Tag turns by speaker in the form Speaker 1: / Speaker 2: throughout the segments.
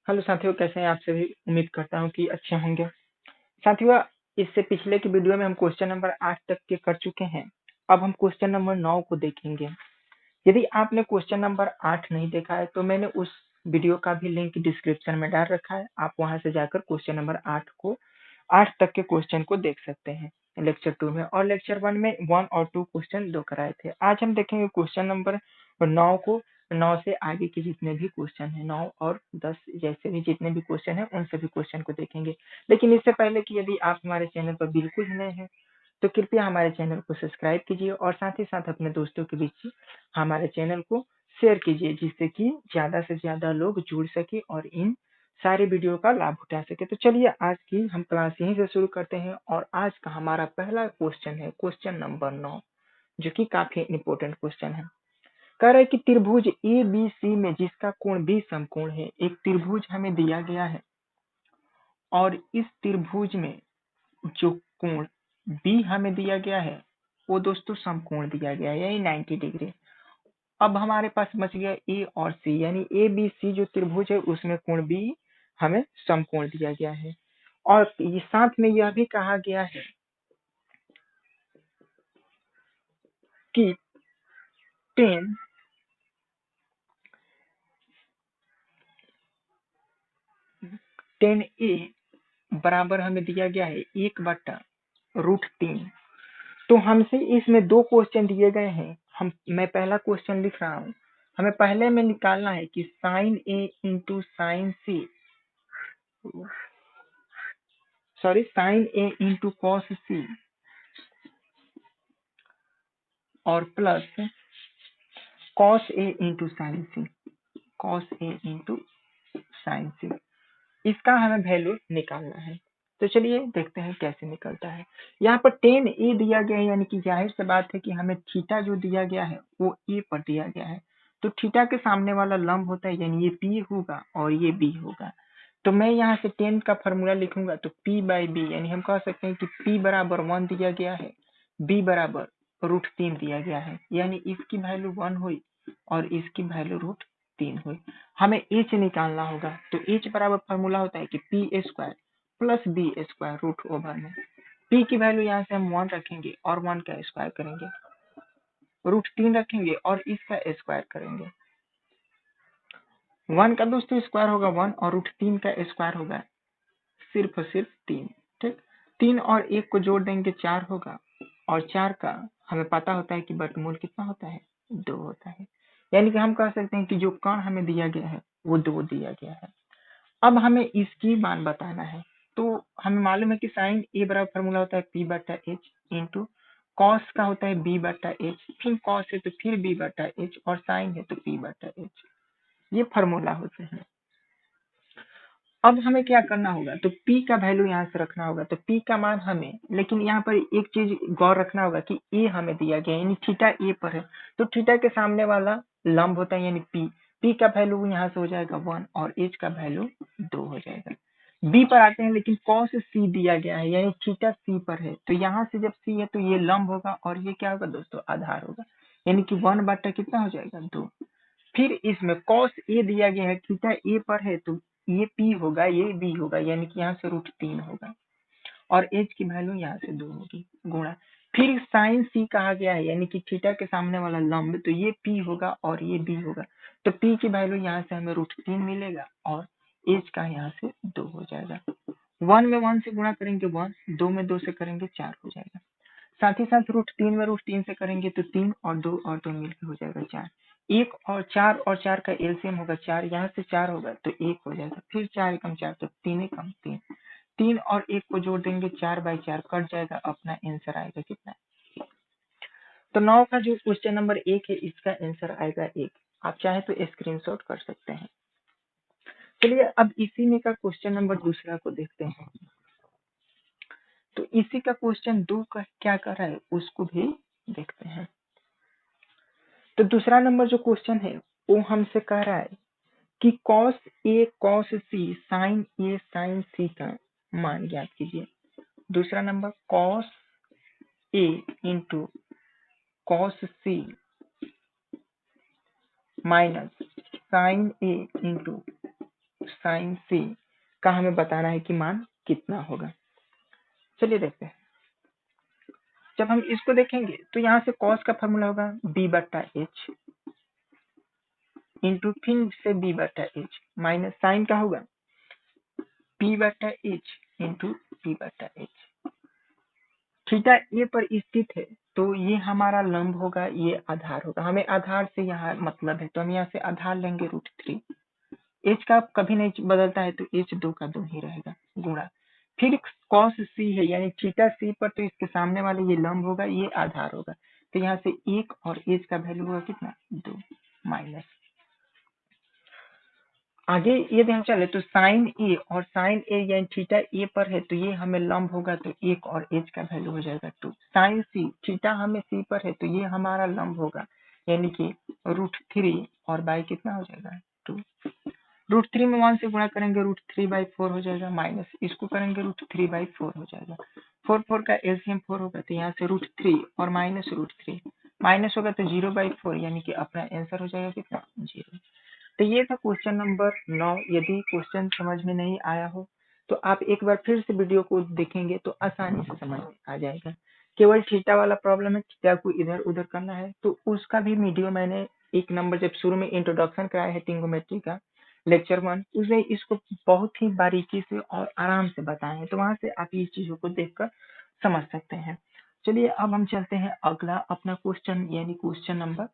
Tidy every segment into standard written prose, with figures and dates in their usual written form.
Speaker 1: Hello साथियों, कैसे हैं आप सभी। उम्मीद करता हूं कि अच्छे होंगे। साथियों, इससे पिछले की वीडियो में हम क्वेश्चन नंबर 8 तक के कर चुके हैं। अब हम क्वेश्चन नंबर 9 को देखेंगे। यदि आपने क्वेश्चन नंबर 8 नहीं देखा है तो मैंने उस वीडियो का भी लिंक डिस्क्रिप्शन में डाल रखा है। आप वहां से जाकर क्वेश्चन नंबर 8 तक के क्वेश्चन को देख सकते हैं लेक्चर 2 में। और लेक्चर 1 में 1 और 2 क्वेश्चन दो कराए थे। आज हम देखेंगे क्वेश्चन नंबर 9 को। 9 से आगे के जितने भी क्वेश्चन है, 9 और 10 जैसे भी जितने भी क्वेश्चन है, उन सभी क्वेश्चन को देखेंगे। लेकिन इससे पहले कि यदि आप हमारे चैनल पर बिल्कुल ही नए हैं तो कृपया हमारे चैनल को सब्सक्राइब कीजिए और साथ ही साथ अपने दोस्तों के बीच हमारे चैनल को शेयर कीजिए, जिससे कि ज्यादा से ज्यादा लोग जुड़ सके और इन सारे वीडियो का लाभ उठा सके। तो चलिए आज की हम क्लास यहीं से शुरू करते हैं। और आज का हमारा पहला क्वेश्चन है क्वेश्चन नंबर 9, जो कि काफी इंपॉर्टेंट क्वेश्चन है। कह रहा है कि त्रिभुज ए बी सी में जिसका कोण बी समकोण है। एक त्रिभुज हमें दिया गया है और इस त्रिभुज में जो कोण बी हमें दिया गया है वो दोस्तों समकोण दिया गया है, यानी 90 डिग्री। अब हमारे पास बच गया ए और सी, यानी ए बी सी जो त्रिभुज है उसमें कोण बी हमें समकोण दिया गया है। और ये साथ में यह भी कहा गया है कि टेन टेन ए बराबर हमें दिया गया है 1/√3। तो हमसे इसमें दो क्वेश्चन दिए गए हैं। मैं पहला क्वेश्चन लिख रहा हूँ। हमें पहले में निकालना है कि साइन ए इंटू साइन सी, सॉरी साइन ए इंटू कॉस सी और plus cos A into sine C, cos A into sine सी। इसका हमें वैल्यू निकालना है। तो चलिए देखते हैं कैसे निकलता है। यहाँ पर टेन ए दिया गया है, यानी कि जाहिर सी बात है कि हमें थीटा जो दिया गया है वो ए पर दिया गया है। तो थीटा के सामने वाला लंब होता है, यानी ये पी होगा और ये बी होगा। तो मैं यहाँ से टेन का फॉर्मूला लिखूंगा तो पी बाई बी, यानी हम कह सकते हैं कि पी बराबर 1 दिया गया है, बी बराबर √3 दिया गया है, यानी इसकी वैल्यू 1 हुई और इसकी वैल्यू √3 हुई। हमें एच निकालना होगा। तो एच बराबर फॉर्मूला होता है कि P square plus B square root over में। पी की वैल्यू यहाँ से हम 1 रखेंगे और 1 का स्क्वायर करेंगे, √3 रखेंगे और इसका स्क्वायर करेंगे। 1 का दोस्तों स्क्वायर होगा 1 और √3 का स्क्वायर होगा सिर्फ और सिर्फ 3। ठीक, 3 और 1 को जोड़ देंगे 4 होगा और 4 का हमें पता होता है कि वर्गमूल कितना होता है, 2 होता है। यानी कि हम कह सकते हैं कि जो कोण हमें दिया गया है वो 2 दिया गया है। अब हमें इसकी मान बताना है। तो हमें मालूम है कि साइन ए बराबर फॉर्मूला होता है पी बटा एच इंटू कॉस का होता है बी बटा एच, फिर कॉस है तो फिर बी बटा एच और साइन है तो पी बटा एच। ये फॉर्मूला होते हैं। अब हमें क्या करना होगा, तो P का वैल्यू यहाँ से रखना होगा। तो P का मान हमें, लेकिन यहाँ पर एक चीज गौर रखना होगा कि A हमें दिया गया है, यानी थीटा A पर है। तो थीटा के सामने वाला लंब होता है, यानी P। P का वैल्यू यहाँ से हो जाएगा 1 और H का वैल्यू 2 हो जाएगा। B पर आते हैं, लेकिन cos C दिया गया है, यानी थीटा C पर है। तो यहाँ से जब C है तो ये लंब होगा और ये क्या होगा दोस्तों, आधार होगा, यानी कि 1 बटा कितना हो जाएगा, 2। फिर इसमें cos A दिया गया है, थीटा A पर है तो ये P होगा, ये B होगा, यानी कि यहाँ से √3 होगा और H की वैल्यू यहाँ से 2 होगी गुणा। फिर साइन C कहा गया है, यानी कि थीटा के सामने वाला लंब, तो ये P होगा और ये B होगा। तो P की वैल्यू यहाँ से हमें √3 मिलेगा और H का यहाँ से 2 हो जाएगा। 1 में 1 से गुणा करेंगे 1, 2 में 2 से करेंगे 4 हो जाएगा। साथ ही साथ √3 में √3 से करेंगे तो 3 और 2 और 2 मिलकर हो जाएगा 4। 1 और 4 का एलसीएम होगा 4, यहाँ से 4 होगा तो 1 हो जाएगा, फिर 4 एकम 4 तो 3 एकम 3। 3 और 1 को जोड़ देंगे 4/4 कट जाएगा, अपना आंसर आएगा कितना। तो 9 का जो क्वेश्चन नंबर 1 है इसका आंसर आएगा 1। आप चाहे तो स्क्रीनशॉट कर सकते हैं। चलिए अब इसी में का क्वेश्चन नंबर दूसरा को देखते हैं। तो इसी का क्वेश्चन 2 का क्या कर रहा है उसको भी देखते हैं। तो दूसरा नंबर जो क्वेश्चन है वो हमसे कह रहा है कि cos A cos C sin A sin C का मान ज्ञात कीजिए। दूसरा number cos A into cos C minus sin A into sine C का हमें बताना है कि मान कितना होगा। चलिए देखते हैं। जब हम इसको देखेंगे तो यहाँ से कॉस का फॉर्मूला होगा बी बटा एच इंटू फिर से बी बटा एच माइनस साइन का होगा पी बटा एच इंटू पी बटा एच। थीटा ए पर स्थित है तो ये हमारा लंब होगा, ये आधार होगा। हमें आधार से यहाँ मतलब है तो हम यहाँ से आधार लेंगे √3। एच का कभी नहीं बदलता है तो एच 2 का 2 ही रहेगा गुणा फिर कॉस सी है यानी थीटा सी पर, तो इसके सामने वाले ये लंब होगा, ये आधार होगा। तो यहाँ से 1 और एच का वैल्यू होगा कितना 2 माइनस। आगे ये ध्यान चले तो साइन ए और साइन ए यानी थीटा ए पर है तो ये हमें लंब होगा, तो 1 और एच का वैल्यू हो जाएगा 2। साइन सी थीटा हमें सी पर है तो ये हमारा लंब होगा यानी कि √3 और बाई कितना हो जाएगा 2। √3 में 1 से गुणा करेंगे √3/4 हो जाएगा, माइनस इसको करेंगे √3/4 हो जाएगा। 4 का एलसीएम 4 होगा तो यहाँ से √3 और माइनस √3 माइनस होगा तो 0/4 यानी कि अपना आंसर हो जाएगा कितना 0। तो ये था क्वेश्चन नंबर 9। यदि क्वेश्चन समझ में नहीं आया हो तो आप एक बार फिर से वीडियो को देखेंगे तो आसानी से समझ में आ जाएगा। केवल थीटा वाला प्रॉब्लम है, थीटा को इधर उधर करना है तो उसका भी वीडियो मैंने 1 नंबर जब शुरू में इंट्रोडक्शन कराया है ट्रिग्नोमेट्री का लेक्चर 1 उसमें इसको बहुत ही बारीकी से और आराम से बताए हैं, तो वहां से आप ये चीजों को देखकर समझ सकते हैं। चलिए अब हम चलते हैं अगला अपना क्वेश्चन यानी क्वेश्चन नंबर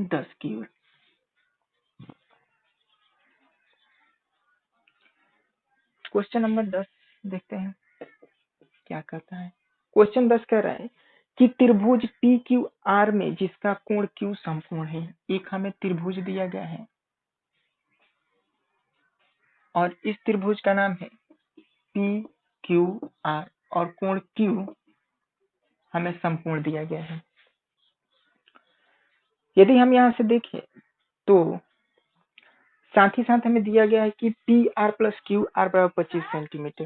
Speaker 1: 10 की ओर। क्वेश्चन नंबर 10 देखते हैं क्या कहता है। क्वेश्चन 10 कह रहा है कि त्रिभुज पी क्यू आर में जिसका कोण क्यू समकोण है। एक हमें त्रिभुज दिया गया है और इस त्रिभुज का नाम है पी क्यू आर और कोण क्यू हमें समकोण दिया गया है। यदि हम यहाँ से देखें तो साथ ही साथ हमें दिया गया है कि P R plus Q R बराबर 25 centimetre,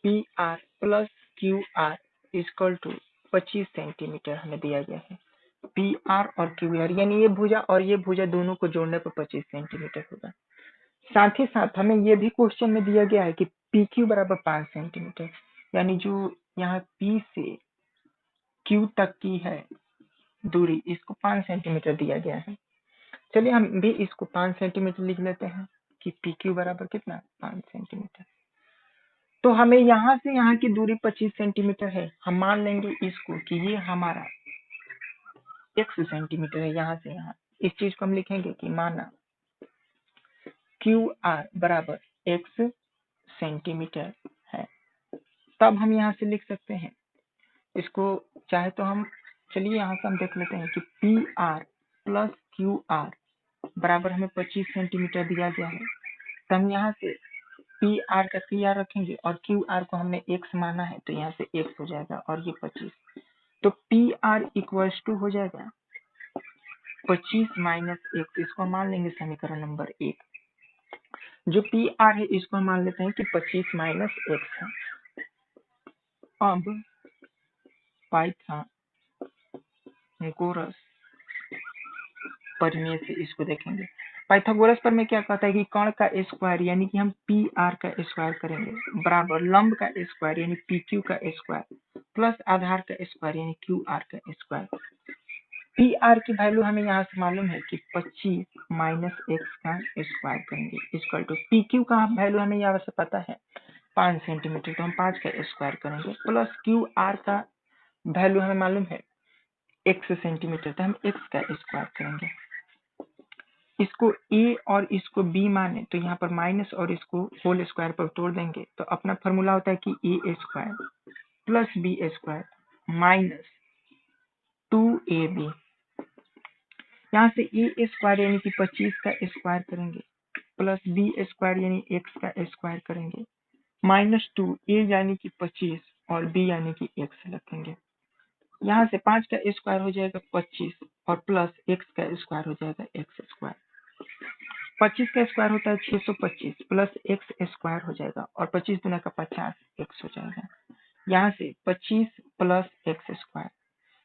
Speaker 1: P R plus Q R equal to 25 centimetre हमें दिया गया है। पी आर और क्यू आर यानी ये भुजा और ये भुजा दोनों को जोड़ने पर 25 सेंटीमीटर होगा। साथ ही साथ हमें ये भी क्वेश्चन में दिया गया है कि पी क्यू बराबर 5 सेंटीमीटर यानी जो यहाँ पी से क्यू तक की है दूरी इसको 5 सेंटीमीटर दिया गया है। चलिए हम भी इसको 5 सेंटीमीटर लिख लेते हैं कि पी क्यू बराबर कितना 5 सेंटीमीटर। तो हमें यहाँ से यहाँ की दूरी 25 सेंटीमीटर है। हम मान लेंगे इसको कि ये हमारा x सेंटीमीटर है। यहाँ से यहाँ इस चीज को हम लिखेंगे कि माना क्यू आर बराबर x सेंटीमीटर है। तब हम यहाँ से लिख सकते हैं इसको, चाहे तो हम चलिए यहाँ से हम देख लेते हैं कि P R plus Q R बराबर हमें 25 सेंटीमीटर दिया गया है। तो हम यहाँ से पी आर का पी आर रखेंगे और क्यू आर को हमने x माना है तो यहाँ से x हो जाएगा और ये 25। तो पी आर इक्वल्स टू हो जाएगा 25 माइनस x, इसको मान लेंगे समीकरण नंबर 1। जो पी आर है इसको हम मान लेते हैं कि 25 माइनस x है। अब पाइथागोरस परिमेय से इसको देखेंगे। पाइथागोरस पर में क्या कहता है कि कर्ण का स्क्वायर यानी कि हम पी आर का स्क्वायर करेंगे बराबर लंब का स्क्वायर यानी पी क्यू का स्क्वायर प्लस आधार का स्क्वायर यानी क्यू आर का स्क्वायर। पी आर की वैल्यू हमें यहाँ से मालूम है कि 25 माइनस एक्स का स्क्वायर करेंगे इक्वल टू पी क्यू का वैल्यू हमें यहाँ से पता है 5 सेंटीमीटर, तो हम 5 का स्क्वायर करेंगे प्लस क्यू आर का वैल्यू हमें मालूम है x सेंटीमीटर, तो हम x का स्क्वायर करेंगे। इसको a और इसको b माने तो यहाँ पर माइनस और इसको होल स्क्वायर पर तोड़ देंगे तो अपना फॉर्मूला होता है कि a square plus b square minus 2ab। यहाँ से a स्क्वायर यानी कि 25 का स्क्वायर करेंगे प्लस b स्क्वायर यानी x का स्क्वायर करेंगे माइनस 2 a यानी कि 25 और b यानी कि x रखेंगे। यहाँ से 5 का स्क्वायर हो जाएगा 25 और प्लस x का स्क्वायर हो जाएगा x स्क्वायर। 25 का स्क्वायर होता है 625 प्लस x स्क्वायर हो जाएगा और 25 गुना का 50 x हो जाएगा। यहाँ से 25 प्लस x स्क्वायर,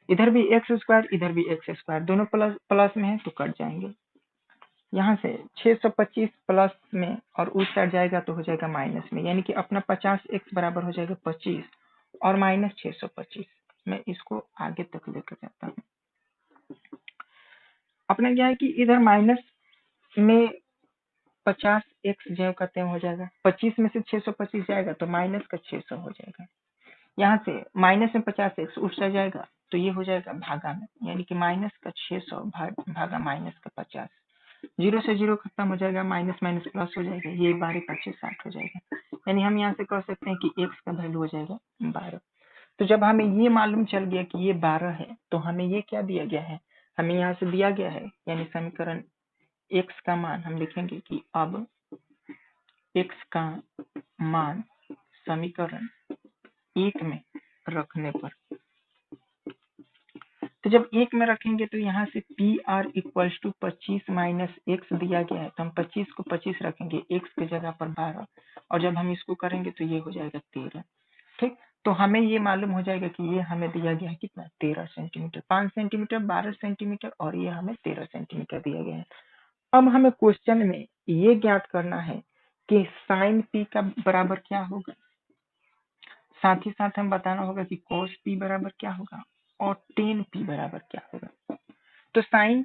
Speaker 1: इधर भी x स्क्वायर इधर भी x स्क्वायर, दोनों प्लस प्लस में है तो कट जाएंगे। यहाँ से 625 प्लस में और उस साइड जाएगा तो हो जाएगा माइनस में, यानी कि अपना 50x बराबर हो जाएगा 25 और माइनस 625। मैं इसको आगे तक लेकर जाता हूँ। अपना क्या है कि इधर माइनस में 50x जो का त्यों हो जाएगा, 25 में से 625 जाएगा तो माइनस का 600 हो जाएगा। यहाँ से माइनस में 50x उठ जाएगा तो ये हो जाएगा भागा में, यानी कि माइनस का 600 भागा माइनस का 50। जीरो से जीरो खत्म हो जाएगा, माइनस माइनस प्लस हो जाएगा, ये 12×5 = 60 हो जाएगा। यानी हम यहाँ से कह सकते हैं कि x का वैल्यू हो जाएगा 12। तो जब हमें ये मालूम चल गया कि ये 12 है तो हमें ये क्या दिया गया है, हमें यहाँ से दिया गया है, यानी समीकरण x का मान हम लिखेंगे कि अब x का मान समीकरण 1 में रखने पर, तो जब 1 में रखेंगे तो यहाँ से PR = 25 माइनस x दिया गया है, तो हम 25 को 25 रखेंगे, x की जगह पर 12, और जब हम इसको करेंगे तो ये हो जाएगा 13। ठीक, तो हमें ये मालूम हो जाएगा कि ये हमें दिया गया है कितना, 13 सेंटीमीटर। 5 सेंटीमीटर, 12 सेंटीमीटर और ये हमें 13 सेंटीमीटर दिया गया है। अब हमें क्वेश्चन में ये ज्ञात करना है कि साइन p का बराबर क्या होगा, साथ ही साथ हम बताना होगा कि cos p बराबर क्या होगा और tan p बराबर क्या होगा। तो साइन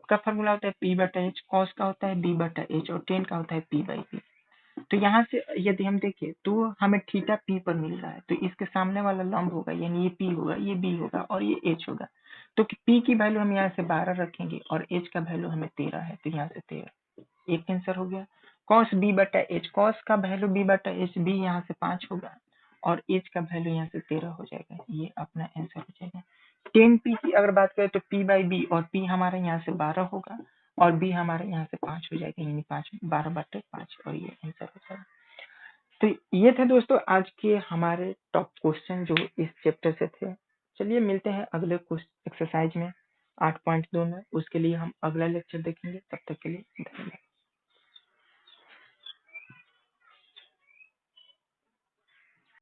Speaker 1: का फॉर्मूला होता है p/h, cos का होता है b/h और tan का होता है p/p। तो यहाँ से यदि हम देखें तो हमें थीटा p पर मिल रहा है, तो इसके सामने वाला लंब होगा, यानी ये p होगा, ये b होगा और ये h होगा। तो p की वैल्यू हम यहाँ से 12 रखेंगे और h का वैल्यू हमें 13 है, तो यहाँ से 13 एक आंसर हो गया। cos b/h, cos का वैल्यू b/h, b यहाँ से 5 होगा और h का वैल्यू यहाँ से 13 हो जाएगा, ये अपना आंसर हो जाएगा। tan p की अगर बात करें तो p/b, और p हमारे यहाँ से 12 होगा और b हमारे यहाँ से 5 हो जाएगा, यानी 12/5 और ये आंसर हो जाएगा। तो ये थे दोस्तों आज के हमारे टॉप क्वेश्चन जो इस चैप्टर से थे। चलिए मिलते हैं अगले एक्सरसाइज में 8.2 में, उसके लिए हम अगला लेक्चर देखेंगे। तब तक के लिए धन्यवाद।